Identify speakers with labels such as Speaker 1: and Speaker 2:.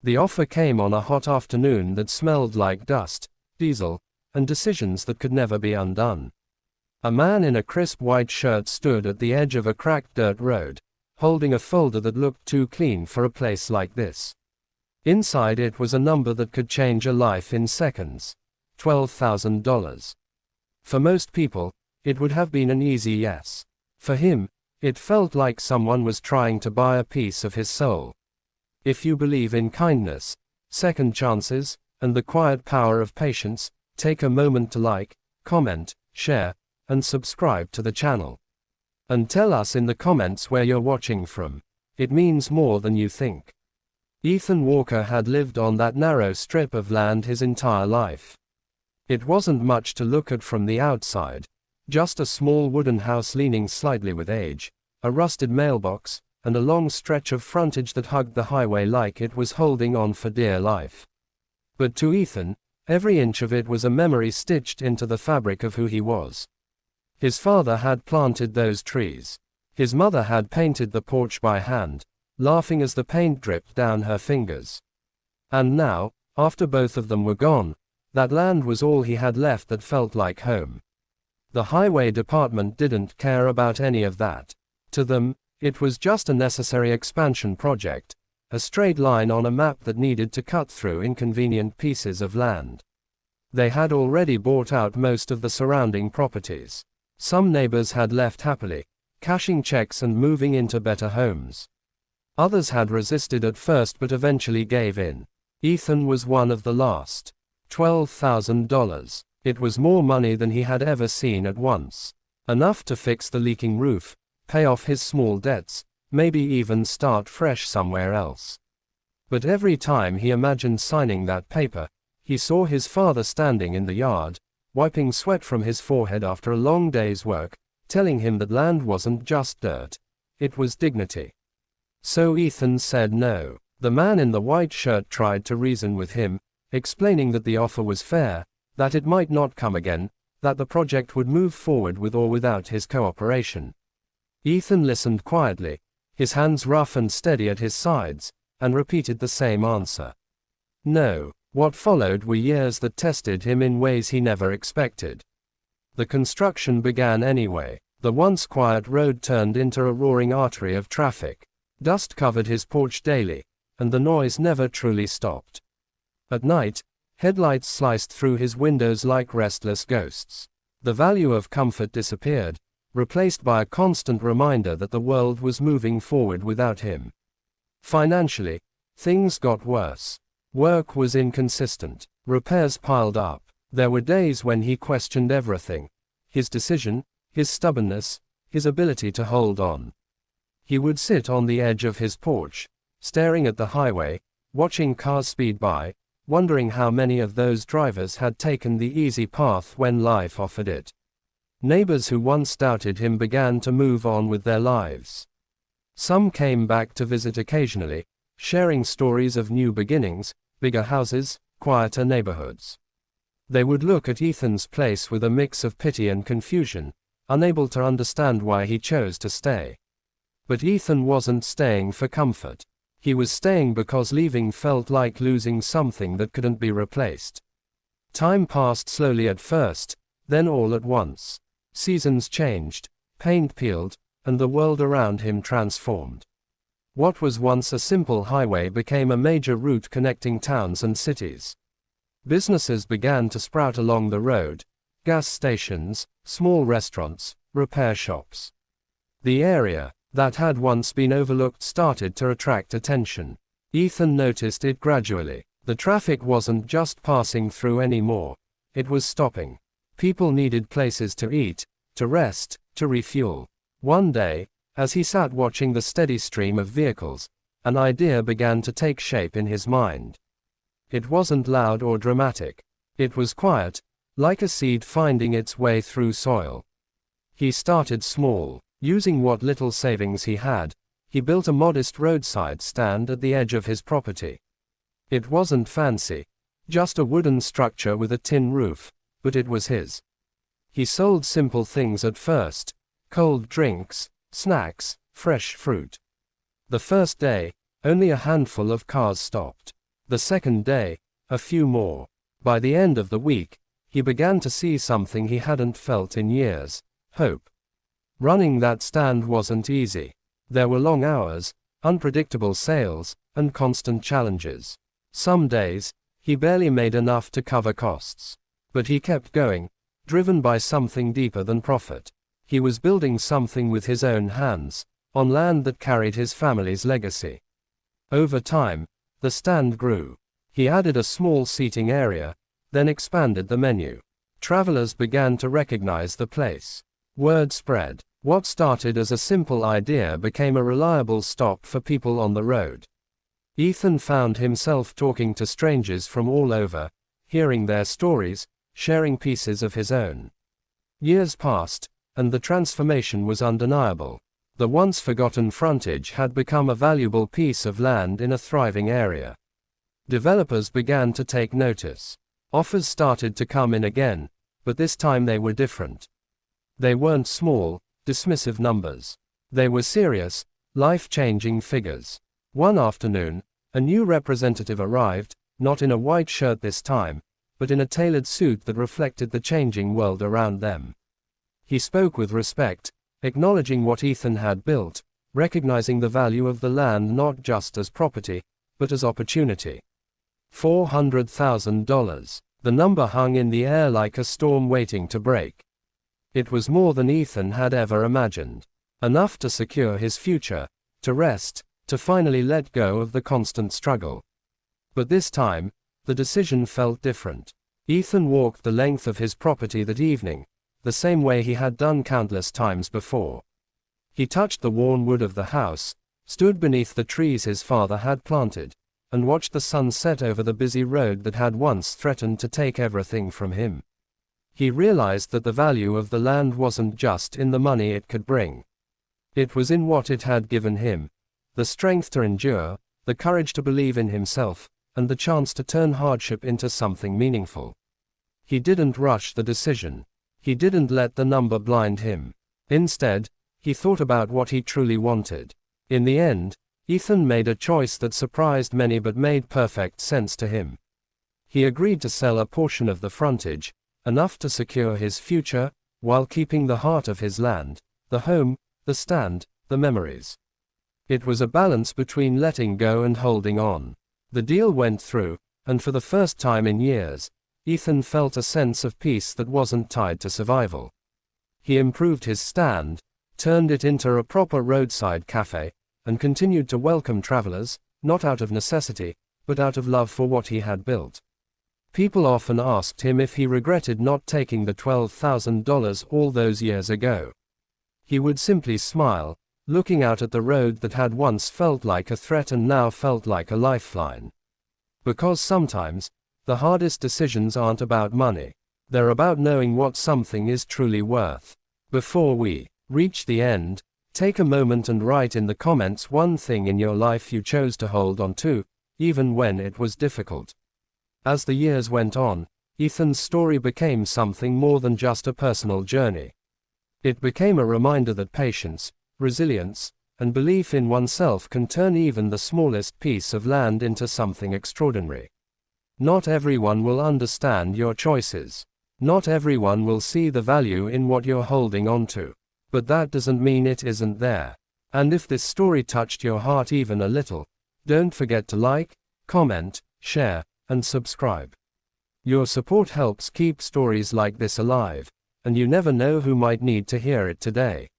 Speaker 1: The offer came on a hot afternoon that smelled like dust, diesel, and decisions that could never be undone. A man in a crisp white shirt stood at the edge of a cracked dirt road, holding a folder that looked too clean for a place like this. Inside it was a number that could change a life in seconds. $12,000. For most people, it would have been an easy yes. For him, it felt like someone was trying to buy a piece of his soul. If you believe in kindness, second chances, and the quiet power of patience, take a moment to like, comment, share, and subscribe to the channel. And tell us in the comments where you're watching from. It means more than you think. Ethan Walker had lived on that narrow strip of land his entire life. It wasn't much to look at from the outside. Just a small wooden house leaning slightly with age, a rusted mailbox, and a long stretch of frontage that hugged the highway like it was holding on for dear life. But to Ethan, every inch of it was a memory stitched into the fabric of who he was. His father had planted those trees. His mother had painted the porch by hand, laughing as the paint dripped down her fingers. And now, after both of them were gone, that land was all he had left that felt like home. The highway department didn't care about any of that. To them, it was just a necessary expansion project, a straight line on a map that needed to cut through inconvenient pieces of land. They had already bought out most of the surrounding properties. Some neighbors had left happily, cashing checks and moving into better homes. Others had resisted at first but eventually gave in. Ethan was one of the last. $12,000. It was more money than he had ever seen at once. Enough to fix the leaking roof, pay off his small debts, maybe even start fresh somewhere else. But every time he imagined signing that paper, he saw his father standing in the yard, wiping sweat from his forehead after a long day's work, telling him that land wasn't just dirt. It was dignity. So Ethan said no. The man in the white shirt tried to reason with him, explaining that the offer was fair, that it might not come again, that the project would move forward with or without his cooperation. Ethan listened quietly, his hands rough and steady at his sides, and repeated the same answer. No. What followed were years that tested him in ways he never expected. The construction began anyway. The once quiet road turned into a roaring artery of traffic. Dust covered his porch daily, and the noise never truly stopped. At night, headlights sliced through his windows like restless ghosts. The value of comfort disappeared, replaced by a constant reminder that the world was moving forward without him. Financially, things got worse. Work was inconsistent. Repairs piled up. There were days when he questioned everything. His decision, his stubbornness, his ability to hold on. He would sit on the edge of his porch, staring at the highway, watching cars speed by, wondering how many of those drivers had taken the easy path when life offered it. Neighbors who once doubted him began to move on with their lives. Some came back to visit occasionally, sharing stories of new beginnings, bigger houses, quieter neighborhoods. They would look at Ethan's place with a mix of pity and confusion, unable to understand why he chose to stay. But Ethan wasn't staying for comfort. He was staying because leaving felt like losing something that couldn't be replaced. Time passed slowly at first, then all at once. Seasons changed, paint peeled, and the world around him transformed. What was once a simple highway became a major route connecting towns and cities. Businesses began to sprout along the road: gas stations, small restaurants, repair shops. The area that had once been overlooked started to attract attention. Ethan noticed it gradually. The traffic wasn't just passing through anymore, it was stopping. People needed places to eat, to rest, to refuel. One day, as he sat watching the steady stream of vehicles, an idea began to take shape in his mind. It wasn't loud or dramatic. It was quiet, like a seed finding its way through soil. He started small. Using what little savings he had, he built a modest roadside stand at the edge of his property. It wasn't fancy, just a wooden structure with a tin roof, but it was his. He sold simple things at first: cold drinks, snacks, fresh fruit. The first day, only a handful of cars stopped. The second day, a few more. By the end of the week, he began to see something he hadn't felt in years: hope. Running that stand wasn't easy. There were long hours, unpredictable sales, and constant challenges. Some days, he barely made enough to cover costs. But he kept going, driven by something deeper than profit. He was building something with his own hands, on land that carried his family's legacy. Over time, the stand grew. He added a small seating area, then expanded the menu. Travelers began to recognize the place. Word spread. What started as a simple idea became a reliable stop for people on the road. Ethan found himself talking to strangers from all over, hearing their stories, sharing pieces of his own. Years passed, and the transformation was undeniable. The once forgotten Frontage had become a valuable piece of land in a thriving area. Developers began to take notice. Offers started to come in again, but this time they were different. They weren't small, dismissive numbers. They were serious, life-changing figures. One afternoon, a new representative arrived, not in a white shirt this time, but in a tailored suit that reflected the changing world around them. He spoke with respect, acknowledging what Ethan had built, recognizing the value of the land not just as property, but as opportunity. $400,000. The number hung in the air like a storm waiting to break. It was more than Ethan had ever imagined. Enough to secure his future, to rest, to finally let go of the constant struggle. But this time, the decision felt different. Ethan walked the length of his property that evening, the same way he had done countless times before. He touched the worn wood of the house, stood beneath the trees his father had planted, and watched the sun set over the busy road that had once threatened to take everything from him. He realized that the value of the land wasn't just in the money it could bring. It was in what it had given him: the strength to endure, the courage to believe in himself, and the chance to turn hardship into something meaningful. He didn't rush the decision. He didn't let the number blind him. Instead, he thought about what he truly wanted. In the end, Ethan made a choice that surprised many but made perfect sense to him. He agreed to sell a portion of the frontage, enough to secure his future, while keeping the heart of his land, the home, the stand, the memories. It was a balance between letting go and holding on. The deal went through, and for the first time in years, Ethan felt a sense of peace that wasn't tied to survival. He improved his stand, turned it into a proper roadside cafe, and continued to welcome travelers, not out of necessity, but out of love for what he had built. People often asked him if he regretted not taking the $12,000 all those years ago. He would simply smile, looking out at the road that had once felt like a threat and now felt like a lifeline. Because sometimes, the hardest decisions aren't about money. They're about knowing what something is truly worth. Before we reach the end, take a moment and write in the comments one thing in your life you chose to hold on to, even when it was difficult. As the years went on, Ethan's story became something more than just a personal journey. It became a reminder that patience, resilience, and belief in oneself can turn even the smallest piece of land into something extraordinary. Not everyone will understand your choices. Not everyone will see the value in what you're holding on to. But that doesn't mean it isn't there. And if this story touched your heart even a little, don't forget to like, comment, share, and subscribe. Your support helps keep stories like this alive, and you never know who might need to hear it today.